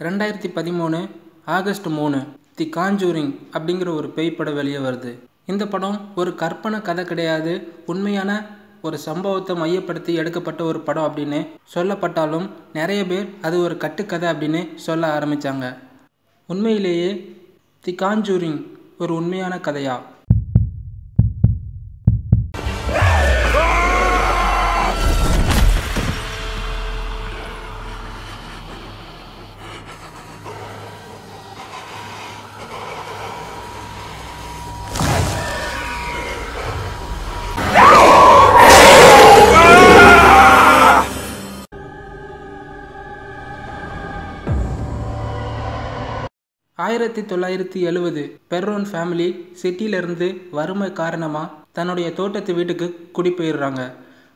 2013 August 3 தி Conjuring அப்படிங்கிற ஒரு பேய் படம் வெளியே வருது. இந்த படம் ஒரு கற்பனை கதை கிடையாது, உண்மையான ஒரு சம்பவத்தை மையப்படுத்தி எடுக்கப்பட்ட ஒரு படம் அப்படின்னு சொல்லப்பட்டாலும் நிறைய பேர் அது ஒரு கட்டுக்கதை அப்படின்னு சொல்ல ஆரம்பித்தாங்க. உண்மையிலேயே தி காஞ்சூரிங் ஒரு உண்மையான கதையா? ஆயிரத்தி 1970 பெர்ரோன் ஃபேமிலி சிட்டியிலிருந்து வறுமை காரணமாக தன்னுடைய தோட்டத்து வீட்டுக்கு குடிபெயர்றாங்க.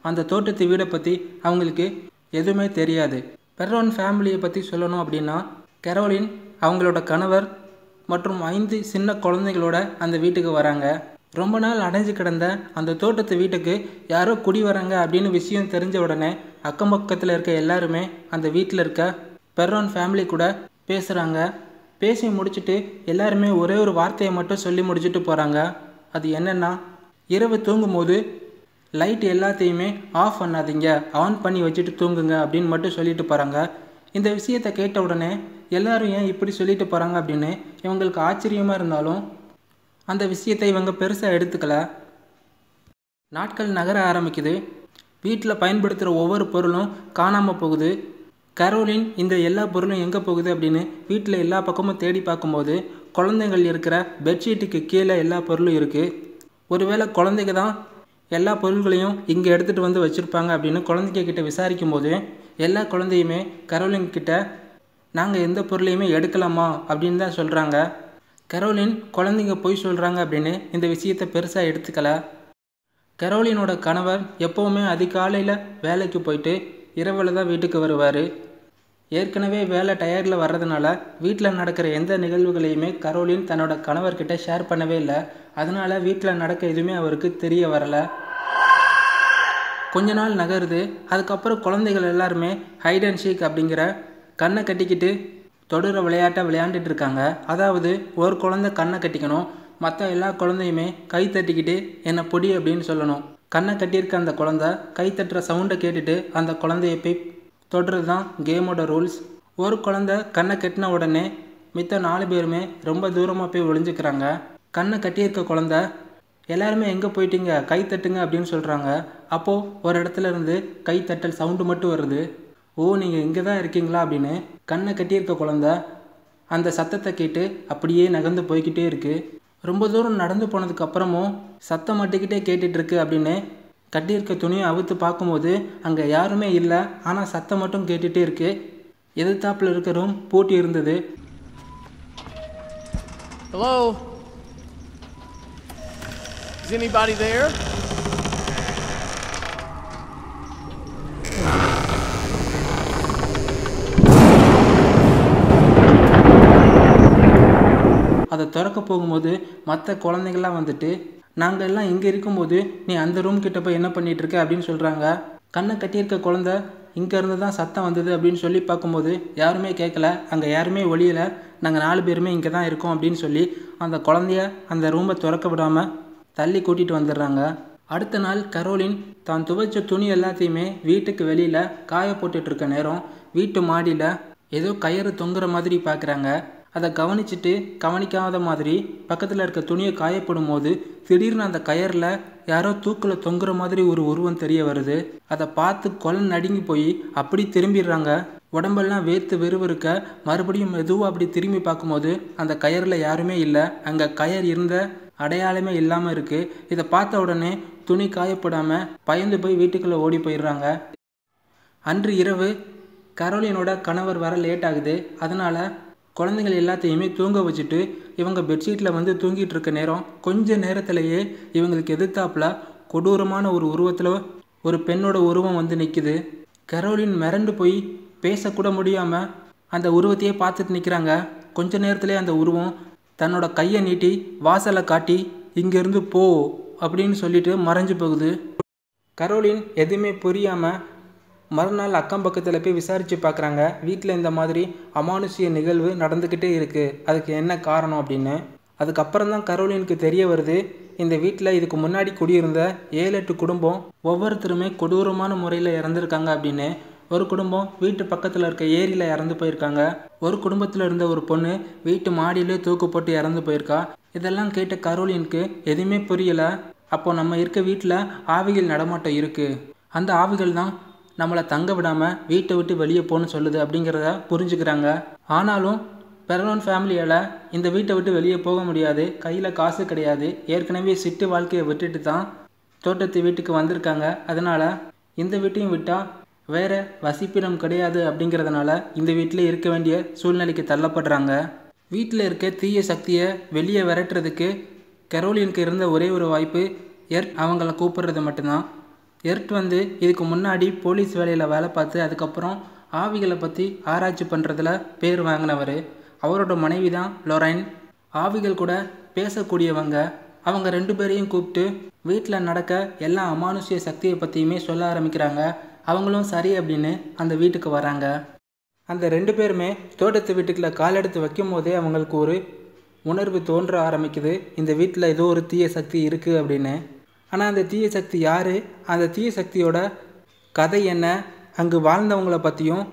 அந்த தோட்டத்து வீடை பற்றி அவங்களுக்கு எதுவுமே தெரியாது. பெர்ரோன் ஃபேமிலியை பற்றி சொல்லணும் அப்படின்னா, கரோலின் அவங்களோட கணவர் மற்றும் 5 சின்ன குழந்தைகளோட அந்த வீட்டுக்கு வராங்க. ரொம்ப நாள் அடைஞ்சு கிடந்த அந்த தோட்டத்து வீட்டுக்கு யாரோ குடி வராங்க அப்படின்னு விஷயம் தெரிஞ்ச உடனே அக்கம் பக்கத்தில் இருக்க எல்லாருமே அந்த வீட்டில் இருக்க பெர்ரோன் ஃபேமிலி கூட பேசுகிறாங்க. பேசி முடிச்சுட்டு எல்லாருமே ஒரே ஒரு வார்த்தையை மட்டும் சொல்லி முடிச்சுட்டு போகிறாங்க. அது என்னென்னா, இரவு தூங்கும்போது லைட் எல்லாத்தையுமே ஆஃப் பண்ணாதீங்க, ஆன் பண்ணி வச்சுட்டு தூங்குங்க அப்படின்னு மட்டும் சொல்லிட்டு போகிறாங்க. இந்த விஷயத்தை கேட்ட உடனே எல்லாரும் ஏன் இப்படி சொல்லிட்டு போகிறாங்க அப்படின்னு இவங்களுக்கு ஆச்சரியமாக இருந்தாலும் அந்த விஷயத்தை இவங்க பெருசாக எடுத்துக்கல. நாட்கள் நகர ஆரம்பிக்குது. வீட்டில் பயன்படுத்துகிற ஒவ்வொரு பொருளும் காணாமல் போகுது. கரோலின் இந்த எல்லா பொருளும் எங்கே போகுது அப்படின்னு வீட்டில் எல்லா பக்கமும் தேடி பார்க்கும்போது குழந்தைகள் இருக்கிற பெட்ஷீட்டுக்கு கீழே எல்லா பொருளும் இருக்குது. ஒருவேளை குழந்தைங்க தான் எல்லா பொருள்களையும் இங்கே எடுத்துகிட்டு வந்து வச்சுருப்பாங்க அப்படின்னு குழந்தைங்க கிட்ட விசாரிக்கும் போது எல்லா குழந்தையுமே கரோலின் கிட்ட நாங்கள் எந்த பொருளையுமே எடுக்கலாமா அப்படின்னு தான் சொல்கிறாங்க. கரோலின் குழந்தைங்க போய் சொல்கிறாங்க அப்படின்னு இந்த விஷயத்தை பெருசாக எடுத்துக்கல. கரோலினோட கணவர் எப்போவுமே அதிகாலையில் வேலைக்கு போயிட்டு இரவில் தான் வீட்டுக்கு வருவார். ஏற்கனவே வேலை டயர்டில் வர்றதுனால வீட்டில் நடக்கிற எந்த நிகழ்வுகளையுமே கரோலின் தன்னோட கணவர்கிட்ட ஷேர் பண்ணவே இல்லை. அதனால் வீட்டில் நடக்க எதுவுமே அவருக்கு தெரிய வரலை. கொஞ்ச நாள் நகருது. அதுக்கப்புறம் குழந்தைகள் எல்லாருமே ஹைட் அண்ட் சீக் அப்படிங்கிற கண்ணை கட்டிக்கிட்டு தொடுற விளையாட்டை விளையாண்டுட்டு இருக்காங்க. அதாவது ஒரு குழந்தை கண்ணை கட்டிக்கணும், மற்ற எல்லா குழந்தையுமே கை தட்டிக்கிட்டு என்னை பொடி அப்படின்னு சொல்லணும். கண்ணை கட்டியிருக்க அந்த குழந்தை கை தட்டுற சவுண்டை கேட்டுட்டு அந்த குழந்தைய போய் தொடுறது தான் கேமோட ரூல்ஸ். ஒரு குழந்தை கண்ணை கட்டின உடனே மித்த 4 பேருமே ரொம்ப தூரமாக போய் ஒளிஞ்சுக்கிறாங்க. கண்ணை கட்டியிருக்க குழந்தை எல்லாருமே எங்கே போயிட்டீங்க, கை தட்டுங்க அப்படின்னு சொல்கிறாங்க. அப்போது ஒரு இடத்துல இருந்து கை தட்டல் சவுண்டு மட்டும் வருது. ஓ, நீங்கள் இங்கே தான் இருக்கீங்களா அப்படின்னு கண்ணை கட்டியிருக்க குழந்தை அந்த சத்தத்தை கேட்டு அப்படியே நகர்ந்து போய்கிட்டே இருக்குது. ரொம்ப தூரம் நடந்து போனதுக்கு அப்புறமும் சத்தம் மட்டுக்கிட்டே கேட்டுட்ருக்கு அப்படின்னு கட்டியிருக்க துணியை அவுத்து பார்க்கும்போது அங்கே யாருமே இல்லை. ஆனால் சத்தம் மட்டும் கேட்டுகிட்டே இருக்குது. எதிர்த்தாப்பில் இருக்க ரூம் பூட்டி இருந்தது. Hello? Is anybody there? அதை திறக்க போகும்போது மற்ற குழந்தைங்கள்லாம் வந்துட்டு, நாங்கள் எல்லாம் இங்கே இருக்கும்போது நீ அந்த ரூம் கிட்ட போய் என்ன பண்ணிகிட்டு இருக்க அப்படின்னு சொல்கிறாங்க. கண்ணை கட்டியிருக்க குழந்தை இங்கேருந்து தான் சத்தம் வந்தது அப்படின்னு சொல்லி பார்க்கும்போது யாருமே கேட்கல, அங்கே யாருமே ஒளியலை, நாங்கள் 4 பேருமே இங்கே தான் இருக்கோம் அப்படின்னு சொல்லி அந்த குழந்தைய அந்த ரூமை திறக்க விடாமல் தள்ளி கூட்டிகிட்டு வந்துடுறாங்க. அடுத்த நாள் கரோலின் தான் துவைச்ச துணி எல்லாத்தையுமே வீட்டுக்கு வெளியில் காய போட்டுட்ருக்க நேரம் வீட்டு மாடியில் ஏதோ கயிறு தொங்குற மாதிரி பார்க்குறாங்க. அதை கவனிக்காத மாதிரி பக்கத்தில் இருக்க துணியை காயப்படும் போது திடீர்னு அந்த கயரில் யாரோ தூக்கில் தொங்குற மாதிரி ஒரு உருவம் தெரிய வருது. அதை பார்த்து கொலை நடுங்கி போய் அப்படி திரும்பிடுறாங்க. உடம்பெல்லாம் வேர்த்து விறுவிறுக்க மறுபடியும் மெதுவாக அப்படி திரும்பி பார்க்கும்போது அந்த கயரில் யாருமே இல்லை. அங்கே கயர் இருந்த அடையாளமே இல்லாமல் இருக்குது. இதை பார்த்த உடனே துணி காயப்படாமல் பயந்து போய் வீட்டுக்குள்ளே ஓடி போயிடுறாங்க. அன்று இரவு கரோலினோட கணவர் வர லேட் ஆகுது. அதனால் குழந்தைகள் எல்லாத்தையுமே தூங்க வச்சுட்டு இவங்க பெட்ஷீட்டில் வந்து தூங்கிட்டு இருக்க நேரம் கொஞ்ச நேரத்திலேயே இவங்களுக்கு எதிர்த்தாப்புல கொடூரமான ஒரு உருவத்தில் ஒரு பெண்ணோட உருவம் வந்து நிற்குது. கரோலின் மிரண்டு போய் பேசக்கூட முடியாமல் அந்த உருவத்தையே பார்த்துட்டு நிற்கிறாங்க. கொஞ்ச நேரத்திலே அந்த உருவம் தன்னோட கையை நீட்டி வாசலை காட்டி இங்கேருந்து போ அப்படின்னு சொல்லிட்டு மறைஞ்சு போகுது. கரோலின் எதுவுமே புரியாமல் மறுநாள் அக்கம் பக்கத்தில் போய் விசாரித்து பார்க்குறாங்க. வீட்டில் இந்த மாதிரி அமானுஷ்ய நிகழ்வு நடந்துக்கிட்டே இருக்குது, அதுக்கு என்ன காரணம் அப்படின்னு. அதுக்கப்புறம் தான் கரோலினுக்கு தெரிய வருது, இந்த வீட்டில் இதுக்கு முன்னாடி குடியிருந்த 7-8 குடும்பம் ஒவ்வொருத்தருமே கொடூரமான முறையில் இறந்துருக்காங்க அப்படின்னு. ஒரு குடும்பம் வீட்டு பக்கத்தில் இருக்க ஏரியில் இறந்து போயிருக்காங்க. ஒரு குடும்பத்தில் இருந்த ஒரு பொண்ணு வீட்டு மாடியிலே தூக்கு போட்டு இறந்து போயிருக்கா. இதெல்லாம் கேட்ட கரோலினுக்கு எதுவுமே புரியலை. அப்போது நம்ம இருக்க வீட்டில் ஆவிகள் நடமாட்டம் இருக்குது, அந்த ஆவிகள் தான் நம்மளை தங்க விடாமல் வீட்டை விட்டு வெளியே போகணும்னு சொல்லுது அப்படிங்கிறத புரிஞ்சுக்கிறாங்க. ஆனாலும் பெர்ரோன் ஃபேமிலியால் இந்த வீட்டை விட்டு வெளியே போக முடியாது, கையில் காசு கிடையாது, ஏற்கனவே சிட்டு வாழ்க்கையை விட்டுட்டு தான் தோட்டத்து வீட்டுக்கு வந்திருக்காங்க. அதனால் இந்த வீட்டையும் விட்டால் வேறு வசிப்பிடம் கிடையாது அப்படிங்கிறதுனால இந்த வீட்டில் இருக்க வேண்டிய சூழ்நிலைக்கு தள்ளப்படுறாங்க. வீட்டில் இருக்க தீய சக்தியை வெளியே விரட்டுறதுக்கு கரோலினுக்கு இருந்த ஒரே ஒரு வாய்ப்பு எர்ட் அவங்கள கூப்பிடுறது மட்டும்தான். எர்ட் இதுக்கு முன்னாடி போலீஸ் வேலையில் வேலை பார்த்து அதுக்கப்புறம் ஆவிகளை பற்றி ஆராய்ச்சி பண்ணுறதுல பேர் வாங்கினவர். அவரோட மனைவி தான் லொரைன். ஆவிகள் கூட பேசக்கூடியவங்க. அவங்க 2 பேரையும் கூப்பிட்டு வீட்டில் நடக்க எல்லா அமானுஷ்ய சக்தியை பற்றியுமே சொல்ல ஆரம்பிக்கிறாங்க. அவங்களும் சரி அப்படின்னு அந்த வீட்டுக்கு வராங்க. அந்த 2 பேருமே தோட்டத்து வீட்டுக்குள்ளே கால் எடுத்து வைக்கும் போதே அவங்களுக்கு ஒரு உணர்வு தோன்ற ஆரம்பிக்குது, இந்த வீட்டில் ஏதோ ஒரு தீய சக்தி இருக்குது அப்படின்னு. ஆனால் அந்த தீய சக்தி யார், அந்த தீய சக்தியோட கதை என்ன, அங்கு வாழ்ந்தவங்கள பற்றியும்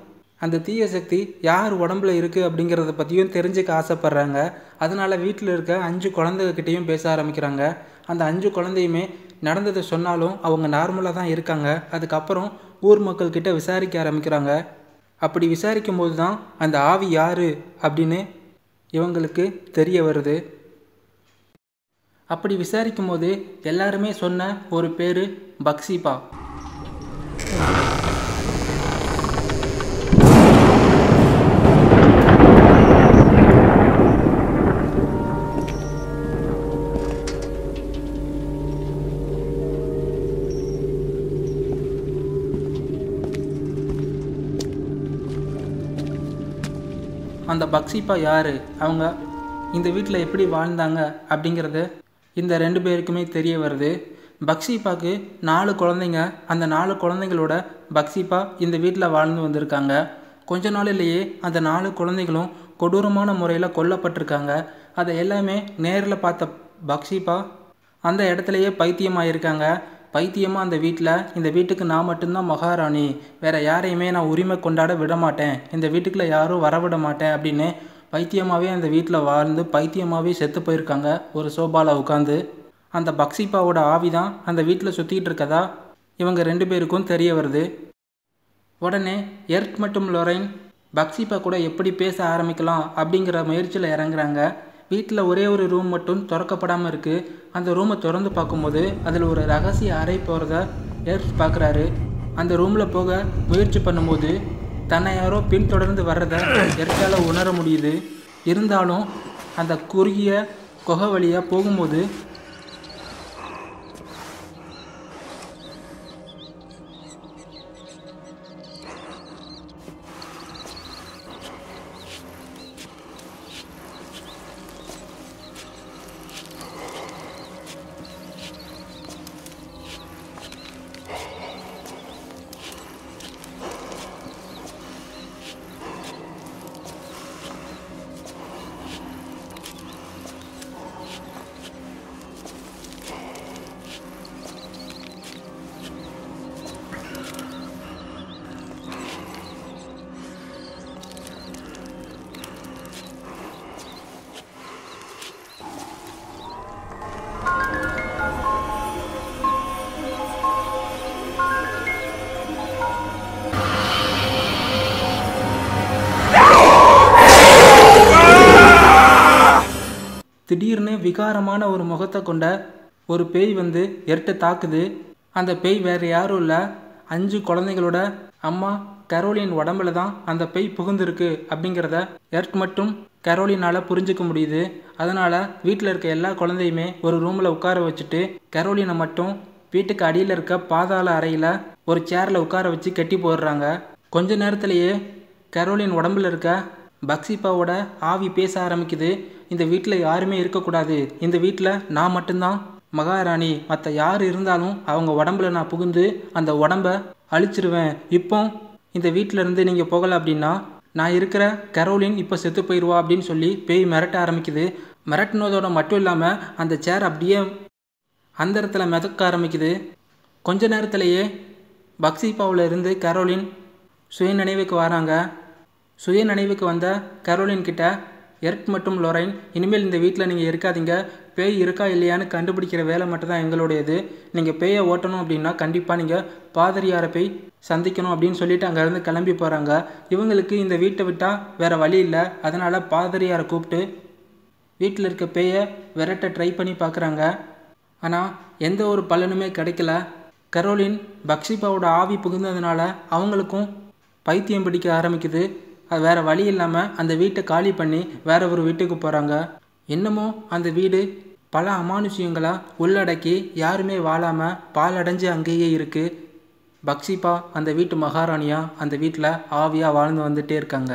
அந்த தீய சக்தி யார் உடம்புல இருக்குது அப்படிங்கிறத பற்றியும் தெரிஞ்சுக்க ஆசைப்பட்றாங்க. அதனால் வீட்டில் இருக்க 5 குழந்தைகிட்டையும் பேச ஆரம்பிக்கிறாங்க. அந்த 5 குழந்தையுமே நடந்ததை சொன்னாலும் அவங்க நார்மலாக தான் இருக்காங்க. அதுக்கப்புறம் ஊர் மக்கள்கிட்ட விசாரிக்க ஆரம்பிக்கிறாங்க. அப்படி விசாரிக்கும் போது தான் அந்த ஆவி யார் அப்படின்னு இவங்களுக்கு தெரிய வருது. அப்படி விசாரிக்கும் போது எல்லாருமே சொன்ன ஒரு பேர் பக்சிபா. அந்த பக்சிபா யார், அவங்க இந்த வீட்டில் எப்படி வாழ்ந்தாங்க அப்படிங்கிறது இந்த 2 பேருக்குமே தெரிய வருது. பக்சிபாவுக்கு 4 குழந்தைங்க. அந்த 4 குழந்தைங்களோட பக்சிபா இந்த வீட்டில் வாழ்ந்து வந்திருக்காங்க. கொஞ்ச நாளிலேயே அந்த 4 குழந்தைகளும் கொடூரமான முறையில் கொல்லப்பட்டிருக்காங்க. அதை எல்லாமே நேரில் பார்த்த பக்சிபா அந்த இடத்துலையே பைத்தியமாயிருக்காங்க. பைத்தியமாக அந்த வீட்டில், இந்த வீட்டுக்கு நான் மட்டும்தான் மகாராணி, வேறு யாரையுமே நான் உரிமை கொண்டாட விட மாட்டேன், இந்த வீட்டுக்குள்ளே யாரும் வரவிட மாட்டேன் அப்படின்னு பைத்தியமாகவே அந்த வீட்டில் வாழ்ந்து பைத்தியமாகவே செத்து போயிருக்காங்க ஒரு சோபாவில் உட்காந்து. அந்த பக்சிபாவோட ஆவி தான் அந்த வீட்டில் சுற்றிக்கிட்டு இருக்கதா இவங்க 2 பேருக்கும் தெரிய வருது. உடனே எர்ட் மற்றும் லொரைன் பக்சிபா கூட எப்படி பேச ஆரம்பிக்கலாம் அப்படிங்கிற முயற்சியில் இறங்குறாங்க. வீட்டில் ஒரே ஒரு ரூம் மட்டும் திறக்கப்படாமல் இருக்குது. அந்த ரூமை திறந்து பார்க்கும்போது அதில் ஒரு ரகசிய அறை போகிறத எர்ட் பார்க்குறாரு. அந்த ரூமில் போக முயற்சி பண்ணும்போது தன்னை யாரோ பின்தொடர்ந்து வர்றதை எர்ட்டால் உணர முடியுது. இருந்தாலும் அந்த குறுகிய குகை வழியாக போகும்போது திடீர்னு விகாரமான ஒரு முகத்தை கொண்ட ஒரு பேய் எர்ட்டை தாக்குது. அந்த பேய் வேறு யாரும் இல்லை, 5 குழந்தைகளோட அம்மா கரோலின் உடம்புல தான் அந்த பேய் புகுந்திருக்கு அப்படிங்கிறத எர்ட் மட்டும் கரோலினால் புரிஞ்சிக்க முடியுது. அதனால் வீட்டில் இருக்க எல்லா குழந்தையுமே ஒரு ரூமில் உட்கார வச்சுட்டு கரோலினை மட்டும் வீட்டுக்கு அடியில் இருக்க பாதாள அறையில் ஒரு சேரில் உட்கார வச்சு கட்டி போடுறாங்க. கொஞ்ச நேரத்திலேயே கரோலின் உடம்புல இருக்க பக்சிபாவோட ஆவி பேச ஆரம்பிக்குது. இந்த வீட்டில் யாருமே இருக்கக்கூடாது, இந்த வீட்டில் நான் மட்டும்தான் மகாராணி, மற்ற யார் இருந்தாலும் அவங்க உடம்புல நான் புகுந்து அந்த உடம்பை அழிச்சிருவேன். இப்போ இந்த வீட்டில் இருந்து நீங்கள் போகலை அப்படின்னா நான் இருக்கிற கரோலின் இப்போ செத்து போயிடுவா அப்படின்னு சொல்லி பேய் மிரட்ட ஆரம்பிக்குது. மிரட்டினதோட மட்டும் இல்லாமல் அந்த சேர் அப்படியே அந்த இடத்துல மிதக்க ஆரம்பிக்குது. கொஞ்ச நேரத்திலேயே பக்ஸிபாவில் இருந்து கரோலின் சுயநினைவுக்கு வராங்க. சுயநினைவுக்கு வந்த கரோலின் கிட்ட எர்ட் மற்றும் லொரைன், இனிமேல் இந்த வீட்டில் நீங்கள் இருக்காதீங்க, பேய் இருக்கா இல்லையான்னு கண்டுபிடிக்கிற வேலை மட்டும் தான் எங்களுடையது. நீங்கள் பேயை ஓட்டணும் அப்படின்னா கண்டிப்பாக நீங்கள் பாதிரியாரை போய் சந்திக்கணும் அப்படின்னு சொல்லிட்டு அங்கேருந்து கிளம்பி போகிறாங்க. இவங்களுக்கு இந்த வீட்டை விட்டால் வேறு வழி இல்லை. அதனால் பாதிரியாரை கூப்பிட்டு வீட்டில் இருக்க பேயை விரட்ட ட்ரை பண்ணி பார்க்குறாங்க. ஆனால் எந்த ஒரு பலனுமே கிடைக்கல. கரோலின் பக்ஸிபாவோட ஆவி புகுந்ததுனால அவங்களுக்கும் பைத்தியம் பிடிக்க ஆரம்பிக்குது. அது வேறு வழி இல்லாமல் அந்த வீட்டை காலி பண்ணி வேற ஒரு வீட்டுக்கு போகிறாங்க. என்னமோ அந்த வீடு பல அமானுஷ்யங்களை உள்ளடக்கி யாருமே வாழாமல் பாலடைஞ்சு அங்கேயே இருக்குது. பக்ஸிபா அந்த வீட்டு மகாராணியாக அந்த வீட்டில் ஆவியாக வாழ்ந்து வந்துட்டே இருக்காங்க.